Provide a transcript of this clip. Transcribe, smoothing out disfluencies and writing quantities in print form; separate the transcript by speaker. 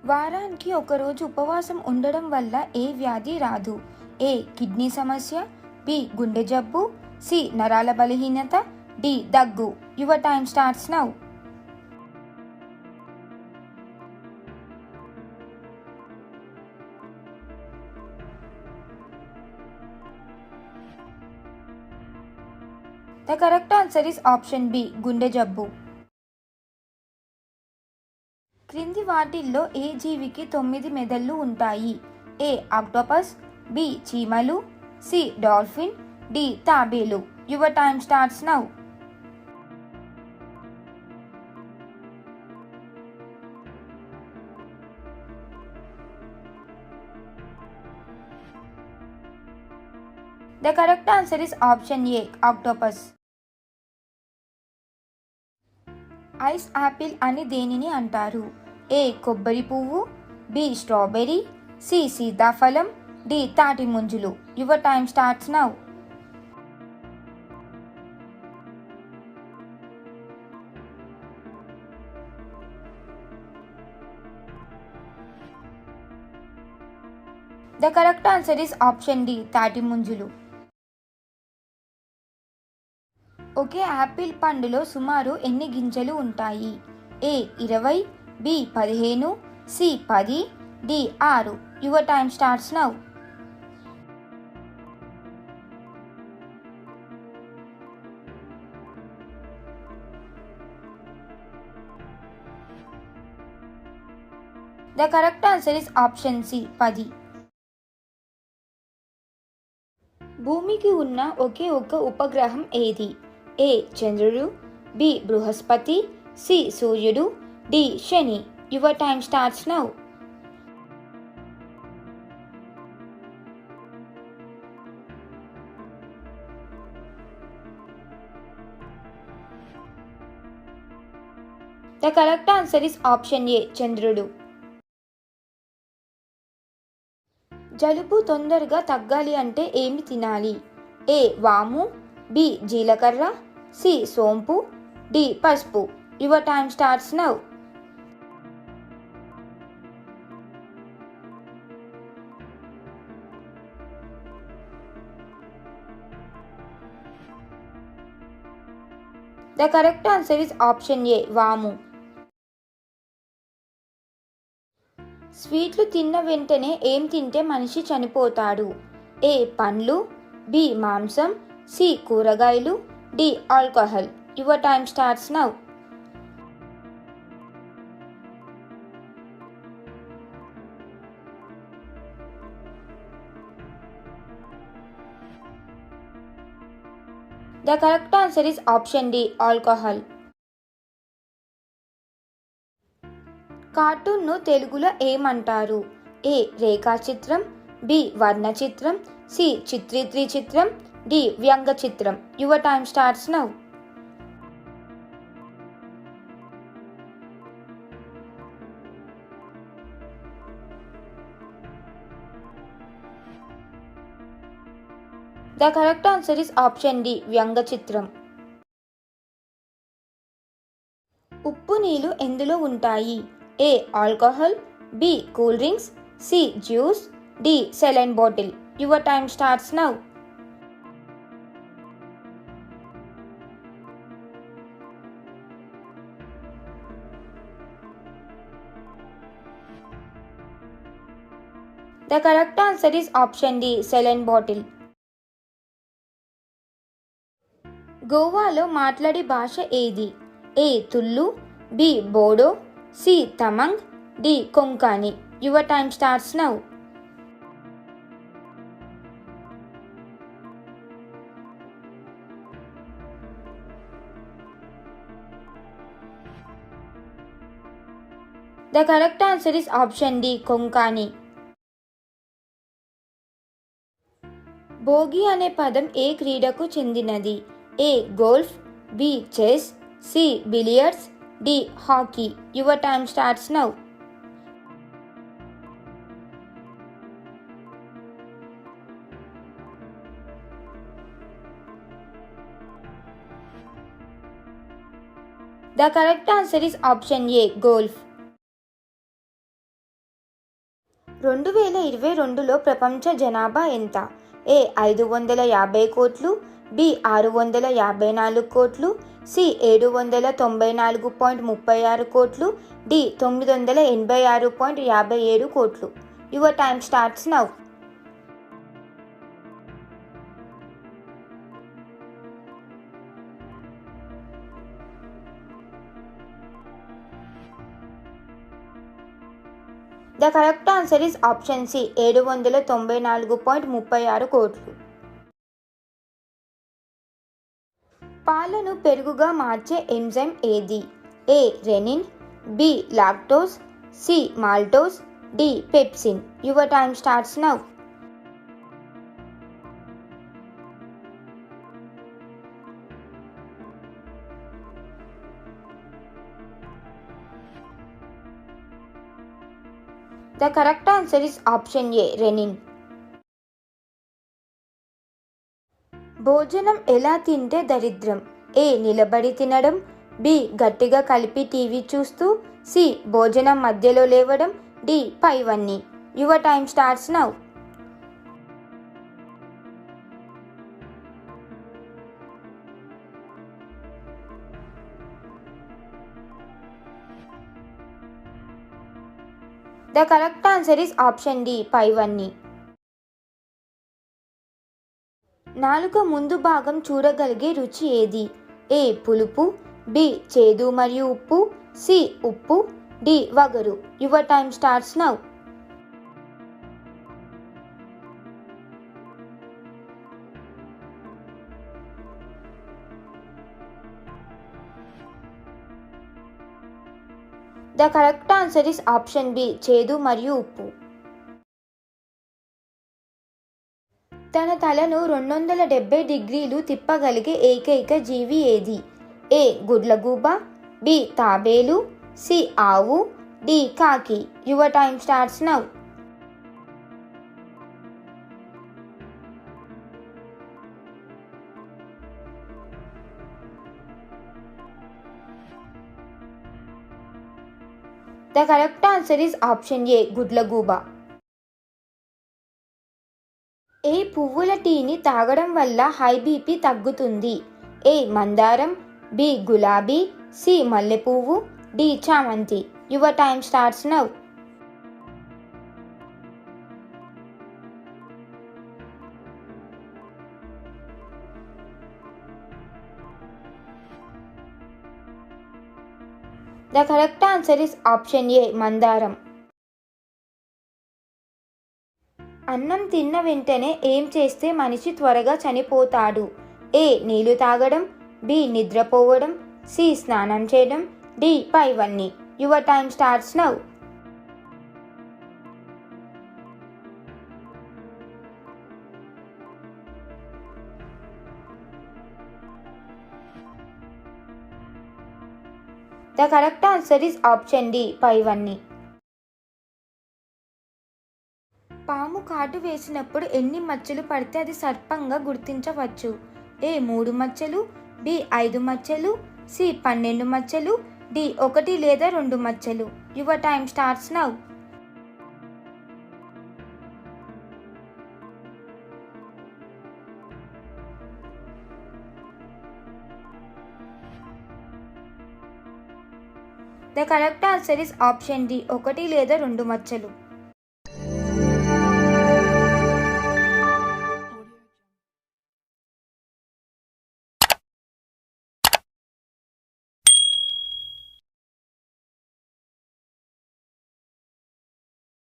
Speaker 1: వారానికి ఒకరోజు ఉపవాసం ఉండడం వల్ల ఏ వ్యాధి రాదు? ఏ. కిడ్నీ సమస్య, బి. గుండె జబ్బు, సి. నరాల బలహీనత, డి. దగ్గు. Your time starts now. The correct answer is option B. గుండె జబ్బు. క్రింది వాటిల్లో ఏ జీవికి 9 మెదళ్ళు ఉంటాయి? ఏ. Octopus, B. చీమలు, సి. Dolphin, D. తాబేలు. Your time starts now. The correct answer is option A. Octopus. Ice apple అని దేనిని అంటారు? ఏ. కొబ్బరి పువ్వు, బి. Strawberry, C. సీతాఫలం, డి. తాటి ముంజులు. Your time starts now. The correct answer is option D. తాటి ముంజులు. ఒకే యాపిల్ పండులో సుమారు ఎన్ని గింజలు ఉంటాయి? A. 20, B. 15, C. 10, D. 6. Your time starts now. The correct answer is option C. 10. భూమికి ఉన్న ఒకే ఒక్క ఉపగ్రహం ఏది? ఏ. చంద్రుడు, బి. బృహస్పతి, సి. సూర్యుడు, డి. శని. Your time starts now. The correct answer is option A. చంద్రుడు. జలుబు తొందరగా తగ్గాలి అంటే ఏమి తినాలి? ఏ. వాము, బి. జీలకర్ర, సి. సోంపు, డి. పసుపు. Your time starts now. The correct answer is option ఏ. వాము. స్వీట్లు తిన్న వెంటనే ఏం తింటే మనిషి చనిపోతాడు? ఏ. పండ్లు, బి. మాంసం, సి. కూరగాయలు, D. Alcohol. Your time starts now. The correct answer is option D. Alcohol. కార్టూన్ను తెలుగులో ఏమంటారు? ఏ. రేఖాచిత్రం, బి. వర్ణచిత్రం, సి. చిత్రిత్రీ చిత్రం, డి. వ్యంగ్య చిత్రం. Your time starts now. The correct answer is option D. వ్యంగ్య చిత్రం. ఉప్పు నీళ్లు ఎందులో ఉంటాయి? A. Alcohol, B. Cool drinks, C. Juice, D. Saline bottle. Your time starts now. The correct answer is option D. Saline bottle. గోవాలో మాట్లాడే భాష ఏది? A. Tulu, B. Bodo, C. Tamang, D. Konkani. Your time starts now. The correct answer is option D. Konkani. భోగి అనే పదం ఏ క్రీడకు చెందినది? A. Golf, B. Chess, C. Billiards, D. Hockey. Your time starts now. The correct answer is option A. Golf. 2022లో ప్రపంచ జనాభా ఎంత? ఏ 550 కోట్లు, బి 654 కోట్లు, సి 794.36 కోట్లు, డి 986.57 కోట్లు. Your time starts now. The correct answer is option C 794.36 కోట్లు. పాలను పెరుగుగా మార్చే ఎంజైమ్ ఏది? A rennin, B lactose, C maltose, D pepsin. Your time starts now. The correct answer is option A rennin. భోజనం ఎలా తింటే దరిద్రం? ఏ నిలబడి తినడం, బి గట్టిగా కలిపి టీవీ చూస్తూ, సి భోజనం మధ్యలో లేవడం, డి పైవన్నీ. Your time starts now. The correct answer is option D పైవన్నీ. నాలుక ముందు భాగం చూడగలిగే రుచి ఏది? ఏ పులుపు, బి చేదు మరియు ఉప్పు, సి ఉప్పు, డి వగరు. Your time starts now. The correct answer is option B చేదు మరియు ఉప్పు. తన తలను 270 డిగ్రీలు తిప్పగలిగే ఏకైక జీవి ఏది? ఏ గుడ్లగూబ, బి తాబేలు, సి ఆవు, డి కాకి. Your time starts now. The correct answer is option A గుడ్లగూబ. ఏ పువ్వుల టీని తాగడం వల్ల హై బీపీ తగ్గుతుంది? ఏ మందారం, బి గులాబీ, సి మల్లెపువ్వు, డి చామంతి. Your time starts now. The correct answer is option ఏ మందారం. అన్నం తిన్న వెంటనే ఏం చేస్తే మనిషి త్వరగా చనిపోతాడు? ఏ నీళ్లు తాగడం, బి నిద్రపోవడం, సి స్నానం చేయడం, డి పైవన్నీ. Your time starts now. The correct answer is option D పైవన్నీ. పాము కాటు వేసినప్పుడు ఎన్ని మచ్చలు పడితే అది సర్పంగా గుర్తించవచ్చు? ఏ 3 మచ్చలు, బి 5 మచ్చలు, సి 12 మచ్చలు, డి 1 లేదా 2 మచ్చలు. Your time starts now. The correct answer is option D 1 లేదా 2 మచ్చలు.